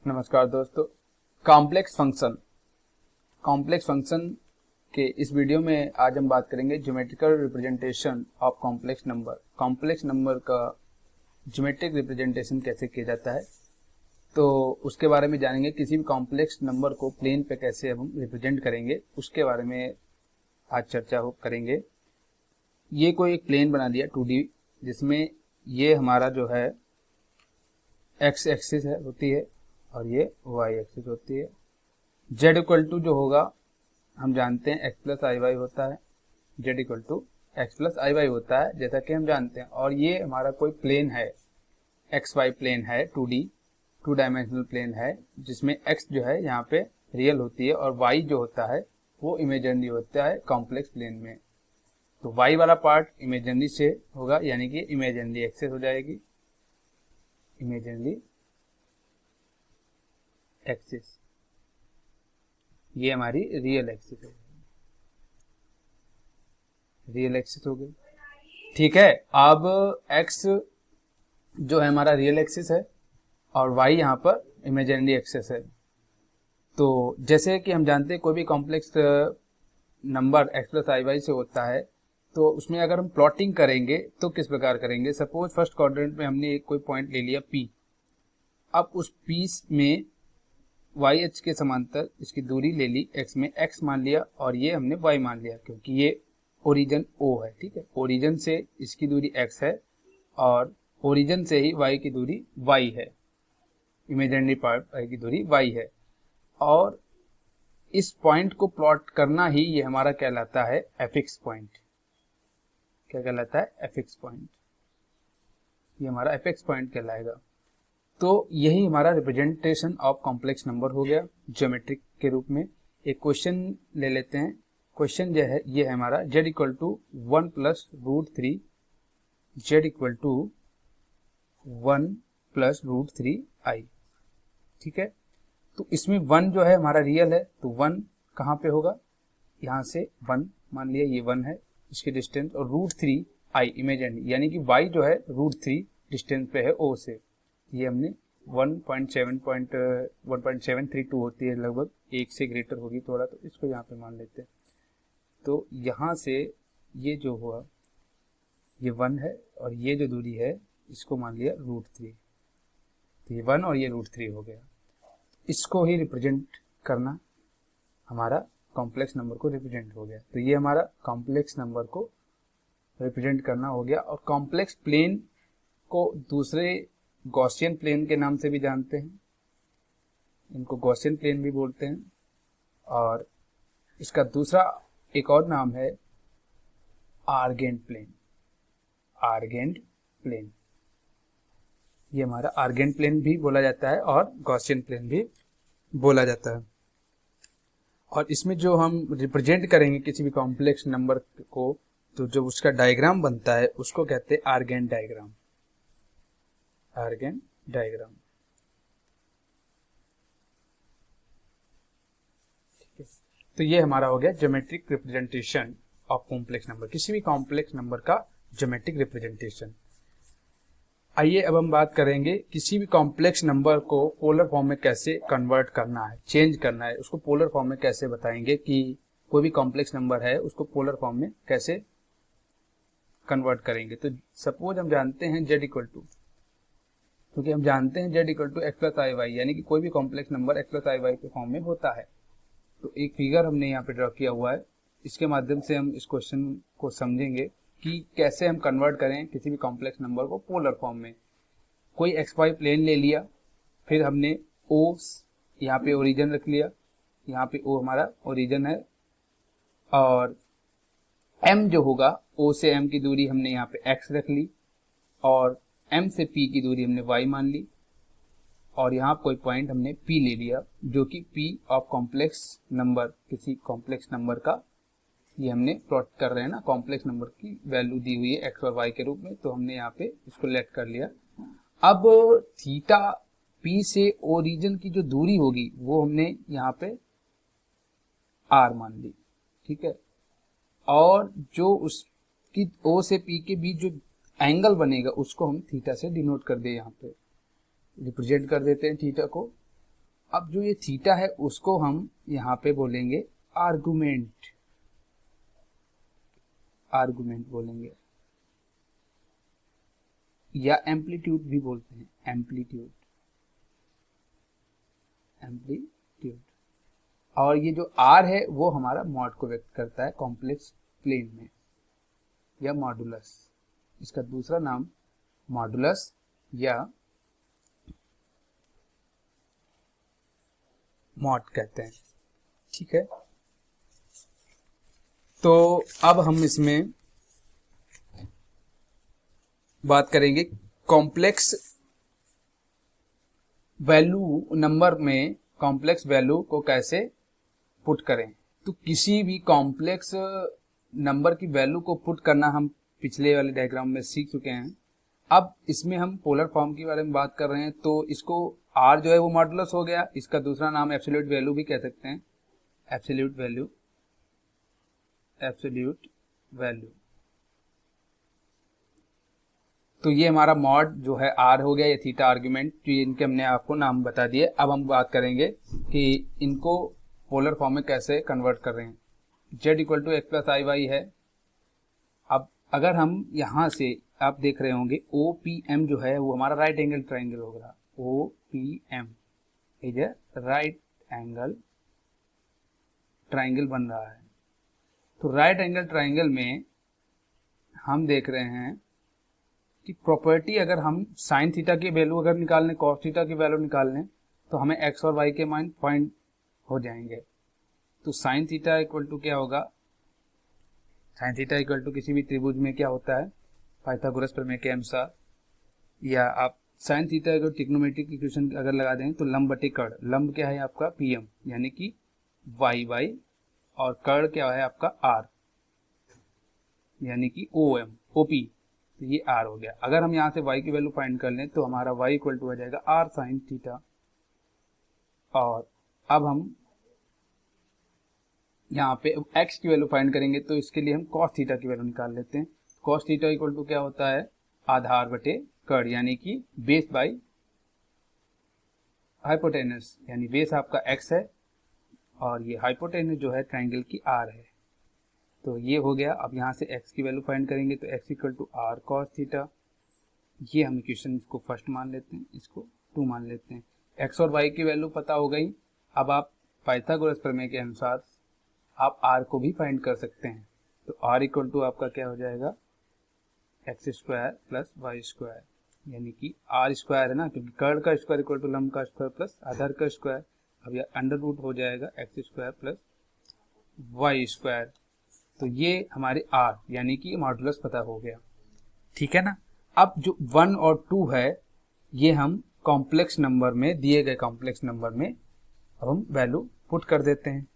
नमस्कार दोस्तों। Complex function के इस वीडियो में आज हम बात करेंगे geometrical representation of complex number. Complex number का ज्योमेट्रिक रिप्रेजेंटेशन कैसे किया जाता है, तो उसके बारे में जानेंगे। किसी भी कॉम्प्लेक्स नंबर को प्लेन पे कैसे हम रिप्रेजेंट करेंगे उसके बारे में आज चर्चा करेंगे। ये कोई एक प्लेन बना दिया 2D, जिसमें ये हमारा जो है एक्स एक्सिस होती है और ये वाई एक्सिस होती है। जेड इक्वल टू जो होगा हम जानते हैं एक्स प्लस आई वाई होता है। Z equal to x plus i y होता है जैसा कि हम जानते हैं। और ये हमारा कोई प्लेन है, एक्स वाई प्लेन है, 2D 2 डायमेंशनल प्लेन है, जिसमें एक्स जो है यहाँ पे रियल होती है और वाई जो होता है वो इमेजिनरी होता है कॉम्प्लेक्स प्लेन में। तो वाई वाला पार्ट इमेजिनरी से होगा, यानी कि इमेजिनरी एक्सिस हो जाएगी, इमेजिनरी एक्सिस। ये हमारी रियल एक्सिस है, रियल एक्सिस हो गई। ठीक है, अब एक्स जो है हमारा रियल एक्सिस है और वाई यहाँ पर इमेजिनरी एक्सिस है। तो जैसे कि हम जानते हैं कोई भी complex number x plus i Y से होता है, तो उसमें अगर हम प्लॉटिंग करेंगे तो किस प्रकार करेंगे। सपोज फर्स्ट क्वाड्रेंट में हमने एक कोई पॉइंट ले लिया P। अब उस P में वाई एच के समांतर इसकी दूरी ले ली, एक्स में एक्स मान लिया और ये हमने वाई मान लिया, क्योंकि ये ओरिजिन ओ है। ठीक है, ओरिजिन से इसकी दूरी एक्स है और ओरिजिन से ही वाई की दूरी वाई है, इमेजिनरी पार्ट वाई की दूरी वाई है। और इस पॉइंट को प्लॉट करना ही ये हमारा कहलाता है एफिक्स पॉइंट। क्या कहलाता है? Affix point. ये हमारा एफिक्स पॉइंट कहलाएगा। तो यही हमारा रिप्रेजेंटेशन ऑफ कॉम्प्लेक्स नंबर हो गया ज्योमेट्रिक के रूप में। एक क्वेश्चन ले लेते हैं। क्वेश्चन जो है ये है हमारा z equal to 1 plus root 3, z equal to 1 plus root 3 i. ठीक है, तो इसमें 1 जो है हमारा रियल है, तो 1 कहाँ पे होगा? यहाँ से 1 मान लिया, ये 1 है इसकी डिस्टेंस, और रूट 3 आई इमेजिनरी, यानी कि y जो है रूट 3 डिस्टेंस पे है O से। ये हमने 1.732 होती है, लगभग 1 से ग्रेटर होगी थोड़ा, तो इसको यहाँ पे मान लेते हैं। तो यहाँ से ये जो हुआ ये 1 है और ये जो दूरी है इसको मान लिया रूट 3, तो ये 1 और ये रूट 3 हो गया। इसको ही रिप्रेजेंट करना हमारा कॉम्प्लेक्स नंबर को रिप्रेजेंट हो गया। तो ये हमारा कॉम्प्लेक्स नंबर को रिप्रेजेंट करना हो गया। और कॉम्प्लेक्स प्लेन को दूसरे गॉसियन प्लेन के नाम से भी जानते हैं, इनको गॉसियन प्लेन भी बोलते हैं। और इसका दूसरा एक और नाम है आर्गेंट प्लेन। आर्गेंट प्लेन, ये हमारा आर्गेंट प्लेन भी बोला जाता है और गॉसियन प्लेन भी बोला जाता है। और इसमें जो हम रिप्रेजेंट करेंगे किसी भी कॉम्प्लेक्स नंबर को, तो जो उसका डायग्राम बनता है उसको कहते हैं आर्गेंट डायग्राम। Urgent diagram. ठीक है, तो ये हमारा हो गया geometric representation of complex number, किसी भी कॉम्प्लेक्स नंबर का ज्योमेट्रिक रिप्रेजेंटेशन। आइए अब हम बात करेंगे किसी भी कॉम्प्लेक्स नंबर को पोलर फॉर्म में कैसे कन्वर्ट करना है, चेंज करना है, उसको पोलर फॉर्म में कैसे बताएंगे कि कोई भी कॉम्प्लेक्स नंबर है उसको पोलर फॉर्म में कैसे कन्वर्ट करेंगे। तो सपोज हम जानते हैं z इक्वल टू, क्योंकि हम जानते हैं z equal to x plus i y, यानी कि कोई भी complex number x plus i y के फॉर्म में होता है। तो एक फिगर हमने यहाँ पे ड्रॉ किया हुआ है, इसके माध्यम से हम इस क्वेश्चन को समझेंगे कि कैसे हम कन्वर्ट करें किसी भी कॉम्प्लेक्स नंबर को पोलर फॉर्म में। कोई एक्स वाई प्लेन ले लिया, फिर हमने O यहाँ पे ओरिजिन रख लिया, यहाँ पे O हमारा ओरिजिन है, और M जो होगा O से M की दूरी हमने यहाँ पे x रख ली, और M से P की दूरी हमने y मान ली, और यहाँ कोई पॉइंट हमने P ले लिया जो कि P ऑफ कॉम्प्लेक्स नंबर, किसी कॉम्प्लेक्स नंबर का ये हमने प्लॉट कर रहे हैं ना, कॉम्प्लेक्स नंबर की वैल्यू दी हुई है x और y के रूप में, तो हमने यहाँ पे इसको लेट कर लिया। अब थीटा P से ओरिजिन की जो दूरी होगी वो हमने यहाँ पे r मान ली। ठीक है, और जो उसकी O से P के बीच जो एंगल बनेगा उसको हम थीटा से डिनोट कर दे, यहाँ पे रिप्रेजेंट कर देते हैं थीटा को। अब जो ये थीटा है उसको हम यहाँ पे बोलेंगे आर्गुमेंट, आर्गुमेंट बोलेंगे, या एम्पलीट्यूड भी बोलते हैं, एम्पलीट्यूड, एम्पलीट्यूड। और ये जो आर है वो हमारा मॉड को व्यक्त करता है कॉम्प्लेक्स प्लेन में, या मॉडुलस, इसका दूसरा नाम मॉडुलस या मॉड कहते हैं। ठीक है, तो अब हम इसमें बात करेंगे कॉम्प्लेक्स वैल्यू नंबर में कॉम्प्लेक्स वैल्यू को कैसे पुट करें। तो किसी भी कॉम्प्लेक्स नंबर की वैल्यू को पुट करना हम पिछले वाले डायग्राम में सीख चुके हैं। अब इसमें हम पोलर फॉर्म के बारे में बात कर रहे हैं, तो इसको आर जो है वो मॉडुलस हो गया, इसका दूसरा नाम एब्सोल्यूट वैल्यू भी कह सकते हैं, एब्सोल्यूट वैल्यू, एब्सोल्यूट वैल्यू। तो ये हमारा मॉड जो है आर हो गया, ये थीटा आर्ग्यूमेंट, जो इनके हमने आपको नाम बता दिए। अब हम बात करेंगे कि इनको पोलर फॉर्म में कैसे कन्वर्ट कर रहे हैं। z equal to x plus i y है। अब अगर हम यहाँ से आप देख रहे होंगे ओ पी एम जो है वो हमारा राइट एंगल ट्राइंगल होगा, O P M is a right angle triangle बन रहा है। तो राइट एंगल ट्राइंगल में हम देख रहे हैं कि प्रॉपर्टी, अगर हम साइन थीटा की वैल्यू अगर निकाल लें, कॉस थीटा की वैल्यू निकाल लें, तो हमें एक्स और वाई के मान फाइंड हो जाएंगे। तो साइन थीटा इक्वल टू क्या होगा, साइन थीटा इक्वल टू किसी भी त्रिभुज में क्या होता है, पाइथागोरस प्रमेय के अनुसार, या आप साइन थीटा अगर ट्रिग्नोमेट्रिक इक्वेशन अगर लगा दें तो लंब बटे कर्ण, लंब क्या है आपका पीएम यानी कि वाई वाई, और कर्ण क्या है आपका आर यानी कि ओ एम ओपी, तो ये आर हो गया। अगर हम यहाँ से y की वैल्यू फाइंड कर लें तो हमारा y इक्वल टू हो जाएगा आर साइन थीटा। और अब हम यहाँ पे x की वैल्यू फाइंड करेंगे, तो इसके लिए हम cos थीटा की वैल्यू निकाल लेते हैं। cos थीटा इक्वल टू क्या होता है, आधार बटे कर्ण यानी कि बेस बाई हाइपोटेनस, यानी बेस आपका x है और ये हाइपोटेनस जो है ट्राइंगल की r है। तो ये हो गया। अब यहाँ से x की वैल्यू फाइंड करेंगे तो x equal to r cos theta, ये हम इक्वेशन को फर्स्ट मान लेते हैं, इसको 2 मान लेते हैं। x और y की वैल्यू पता हो गई। अब आप पाइथागोरस प्रमेय के अनुसार आप r को भी फाइंड कर सकते हैं। तो r इक्वल टू आपका क्या हो जाएगा, x square plus y square, यानी कि r स्क्वायर है ना, क्योंकि कर्ण का स्क्वायर इक्वल टू लंब का स्क्वायर प्लस आधार का स्क्वायर। अब यह अंडर रूट हो जाएगा x square plus y square. तो ये हमारे r यानी कि मॉडुलस पता हो गया। ठीक है ना। अब जो 1 और 2 है ये हम कॉम्प्लेक्स नंबर में, दिए गए कॉम्प्लेक्स नंबर में अब हम वैल्यू पुट कर देते हैं,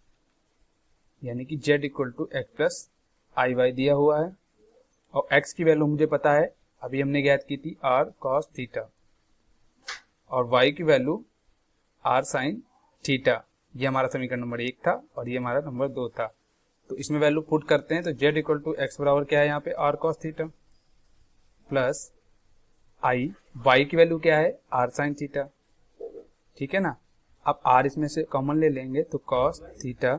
यानी कि z equal to x plus i y दिया हुआ है और x की वैल्यू मुझे पता है, अभी हमने ज्ञात की थी r cos थीटा, और y की वैल्यू r sin थीटा। ये हमारा समीकरण नंबर 1 था और ये हमारा नंबर 2 था। तो इसमें वैल्यू पुट करते हैं तो z इक्वल टू एक्स बराबर क्या है यहाँ पे r cos थीटा प्लस आई, y की वैल्यू क्या है r sin थीटा। ठीक है ना। अब r इसमें से कॉमन ले लेंगे तो cos theta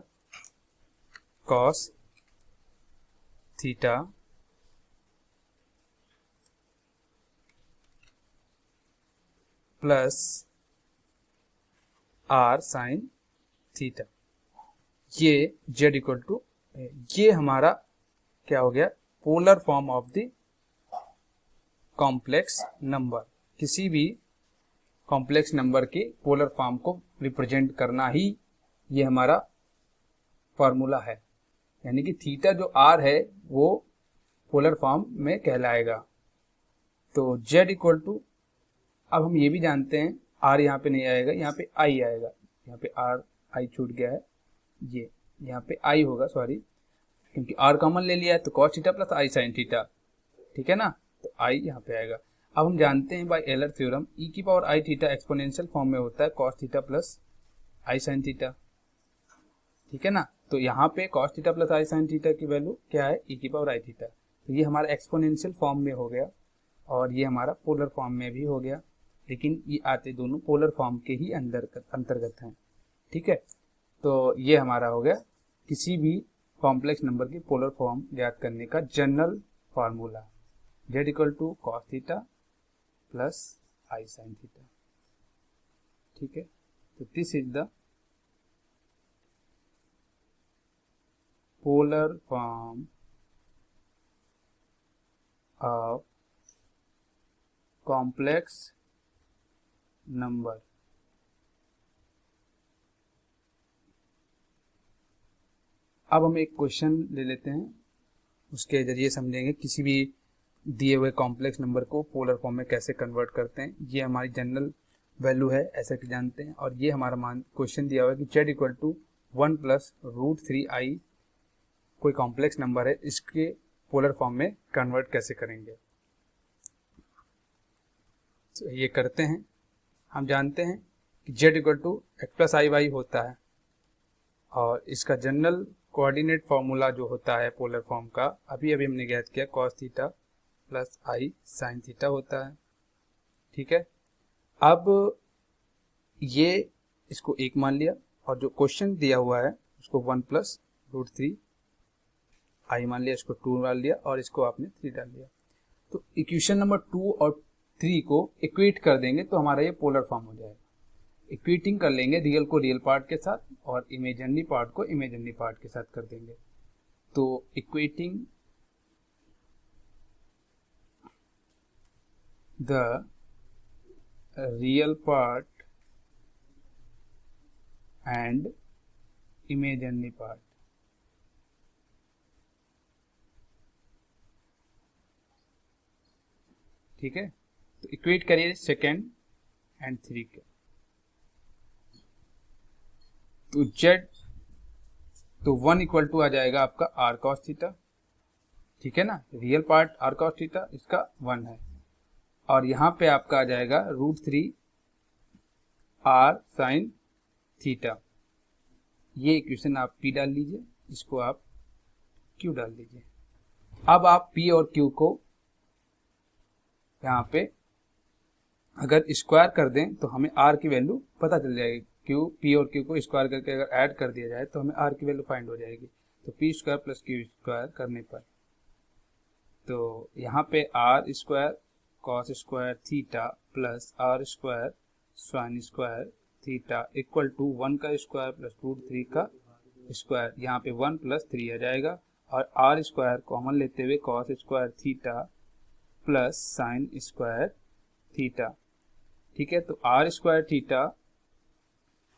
plus r sin theta, ये z इक्वल टू, ये हमारा क्या हो गया, polar form of the complex number. किसी भी कॉम्प्लेक्स नंबर के पोलर फॉर्म को रिप्रेजेंट करना ही ये हमारा फॉर्मूला है, यानी कि थीटा जो r है वो पोलर फॉर्म में कहलाएगा। तो z इक्वल टू, अब हम ये भी जानते हैं r यहाँ पे नहीं आएगा, यहाँ पे i आएगा, यहाँ पे r i छूट गया है, ये यहाँ पे i होगा, सॉरी, क्योंकि r कॉमन ले लिया है तो cos theta plus i sin theta. ठीक है ना, तो i यहाँ पे आएगा। अब हम जानते हैं बाय एलर थ्योरम e की power i theta exponential form में होता है cos theta plus i sin theta. ठीक है ना, तो यहाँ पे cos theta plus i sin theta की वैल्यू क्या है, e की पावर i थीटा। तो ये हमारा एक्सपोनेंशियल फॉर्म में हो गया और ये हमारा पोलर फॉर्म में भी हो गया। लेकिन ये आते दोनों पोलर फॉर्म के ही अंतर्गत हैं। ठीक है, तो ये हमारा हो गया किसी भी कॉम्प्लेक्स नंबर की पोलर फॉर्म ज्ञात करने का general formula, z equal to cos theta plus i sine theta. ठीक है, तो this is the polar form of complex number। अब हम एक क्वेश्चन ले लेते हैं, उसके जरिए समझेंगे किसी भी दिए हुए कॉम्प्लेक्स नंबर को पोलर फॉर्म में कैसे कन्वर्ट करते हैं। ये हमारी जनरल वैल्यू है, ऐसा कि जानते हैं, और ये हमारा क्वेश्चन दिया हुआ है कि z equal to 1 plus √3i कोई कॉम्प्लेक्स नंबर है, इसके पोलर फॉर्म में कन्वर्ट कैसे करेंगे। तो ये करते हैं। हम जानते हैं कि z equal to x plus i y होता है, और इसका जनरल कोऑर्डिनेट फॉर्मूला जो होता है पोलर फॉर्म का, अभी अभी हमने ज्ञात किया, cos theta plus i sine theta होता है। ठीक है, अब ये इसको 1 मान लिया, और जो क्वेश्चन दिया हुआ है उसको 1 प्लस √3 आई मान लिया, इसको 2 डाल लिया, और इसको आपने 3 डाल लिया। तो इक्वेशन नंबर 2 और 3 को इक्वेट कर देंगे तो हमारा ये पोलर फॉर्म हो जाएगा। इक्वेटिंग कर लेंगे, रियल को रियल पार्ट के साथ और इमेजिनरी पार्ट को इमेजिनरी पार्ट के साथ कर देंगे। तो equating the real part and imaginary part, ठीक है, तो इक्वेट करिए सेकेंड एंड 3 के। तो z तो 1 इक्वल टू आ जाएगा आपका r cos थीटा। ठीक है ना, real part r cos theta इसका 1 है, और यहां पे आपका आ जाएगा √3 r sin थीटा। ये इक्वेशन आप p डाल लीजिए, इसको आप q डाल लीजिए। अब आप p और q को यहाँ पे अगर स्क्वायर कर दें तो हमें r की वैल्यू पता चल जाएगी। p और q को स्क्वायर करके अगर ऐड कर दिया जाए तो हमें r की वैल्यू फाइंड हो जाएगी। तो p square plus q square करने पर, तो यहाँ पे r square cos square theta plus r square sine square theta equal to 1 का स्क्वायर प्लस √3 का स्क्वायर, यहाँ पे 1 प्लस 3 आ जाएगा, और r स्क्वायर कॉमन लेते हुए cos square theta plus sine square theta. ठीक है, तो r स्क्वायर थीटा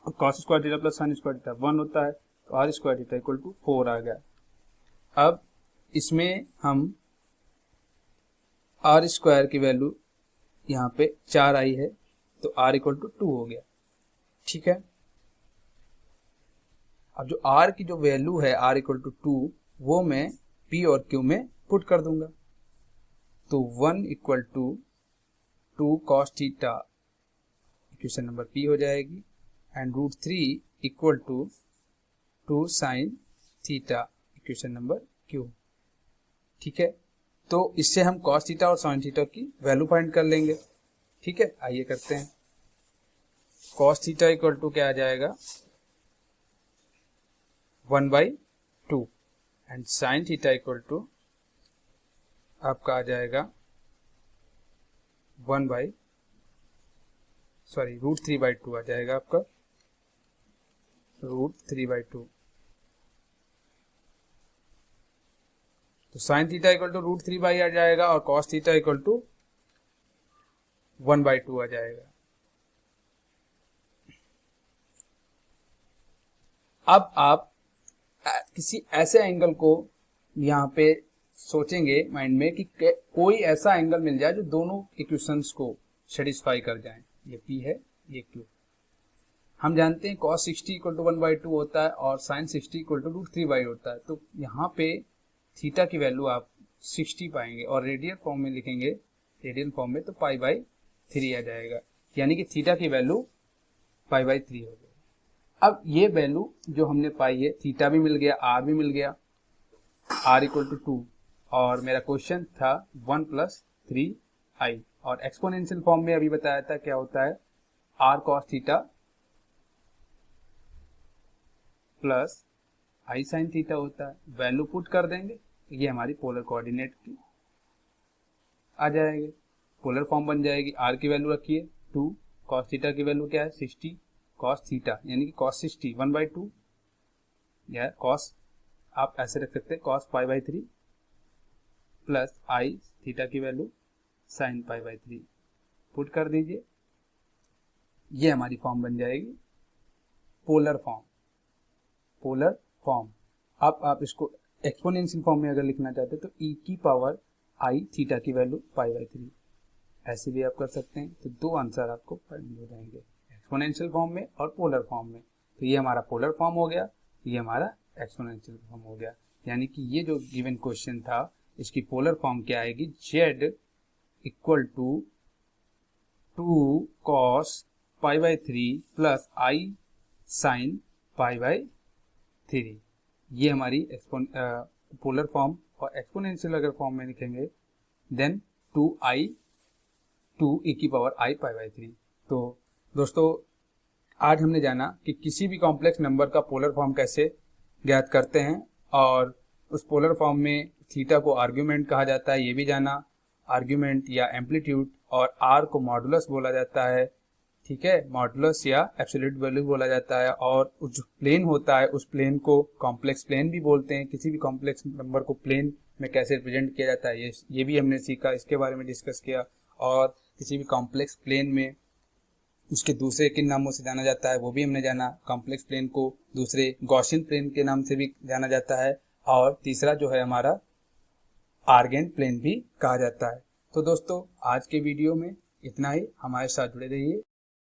और cos square theta plus sine square theta 1 होता है, तो r square theta equal to 4 आ गया। अब इसमें हम r स्क्वायर की वैल्यू यहाँ पे 4 आई है, तो r इक्वल टू 2 हो गया। ठीक है, अब जो r की जो वैल्यू है r इक्वल टू 2, वो मैं p और q में पुट कर दूंगा। तो 1 equal to 2 cos theta equation number p हो जाएगी, and √3 equal to 2 sine theta equation number q। ठीक है, तो इससे हम कॉस थीटा और साइन थीटा की वैल्यू फाइंड कर लेंगे। ठीक है, आइए करते हैं। कॉस थीटा इक्वल टू क्या आ जाएगा 1/2, and sine theta equal to आपका आ जाएगा √3/2 आ जाएगा आपका √3/2। तो साइन थीटा इक्वल टू √3 आ जाएगा, और कॉस थीटा इक्वल टू 1/2 आ जाएगा। अब आप किसी ऐसे एंगल को यहाँ पे सोचेंगे माइंड में कि कोई ऐसा एंगल मिल जाए जो दोनों इक्वेशंस को सेटिस्फाई कर जाए। ये p है, ये q। हम जानते हैं cos 60 इक्वल टू 1/2 होता है और sin 60 इक्वल टू √3 होता है। तो यहाँ पे थीटा की वैल्यू आप 60 पाएंगे, और रेडियल फॉर्म में लिखेंगे, रेडियल फॉर्म में तो π/3 आ जाएगा, यानी कि थीटा की वैल्यू π/3 हो गई। अब ये वैल्यू जो हमने पाई है, थीटा भी मिल गया, r भी मिल गया, r इक्वल टू 2, और मेरा क्वेश्चन था 1 प्लस 3i, और एक्सपोनेंशियल फॉर्म में अभी बताया था क्या होता है, r cos theta plus i sine theta होता है। वैल्यू पुट कर देंगे, ये हमारी पोलर कोऑर्डिनेट की आ जाएगी, पोलर फॉर्म बन जाएगी। आर की वैल्यू रखिए 2, कॉस थीटा की वैल्यू क्या है 60 कॉस थीटा, यानी कि कॉस 60 1/2, या कॉस आप ऐसे रख सकते हैं कॉस π/3 प्लस आई थीटा की वैल्यू साइन π/3 पुट कर दीजिए, ये हमारी फॉर्म बन जाएगी पोलर फॉर्म। पोलर फॉर्म अब आप इसको एक्सपोनेंशियल फॉर्म में अगर लिखना चाहते हैं तो e की पावर आई थीटा की वैल्यू π/3 ऐसे भी आप कर सकते हैं। तो दो आंसर आपको फाइनल हो जाएंगे, एक्सपोनेंशियल फॉर्म में और पोलर फॉर्म में। तो ये हमारा पोलर फॉर्म हो गया, ये हमारा एक्सपोनेंशियल फॉर्म हो गया। यानी कि ये जो गिवन क्वेश्चन था इसकी पोलर फॉर्म क्या आएगी, z equal to 2 cos π/3 plus i sine π/3। ये हमारी पोलर फॉर्म। और एक्सपोनेंशियल अगर फॉर्म में लिखेंगे देन 2 e की पावर आई π/3। तो दोस्तों आज हमने जाना कि किसी भी कॉम्प्लेक्स नंबर का पोलर फॉर्म कैसे ज्ञात करते हैं, और उस पोलर फॉर्म में थीटा को आर्ग्यूमेंट कहा जाता है, ये भी जाना, आर्ग्यूमेंट या एम्पलीट्यूड, और आर को मॉडुलस बोला जाता है, ठीक है, मॉडुलस या एब्सोल्यूट वैल्यू बोला जाता है। और जो प्लेन होता है उस प्लेन को कॉम्प्लेक्स प्लेन भी बोलते हैं। किसी भी कॉम्प्लेक्स नंबर को प्लेन में कैसे रिप्रेजेंट किया जाता है ये भी हमने सीखा, इसके बारे में डिस्कस किया। और किसी भी कॉम्प्लेक्स प्लेन में उसके दूसरे किन नामों से जाना जाता है वो भी हमने जाना। कॉम्प्लेक्स प्लेन को दूसरे गॉसियन प्लेन के नाम से भी जाना जाता है, और तीसरा जो है हमारा आर्गेन प्लेन भी कहा जाता है। तो दोस्तों आज के वीडियो में इतना ही, हमारे साथ जुड़े रहिए।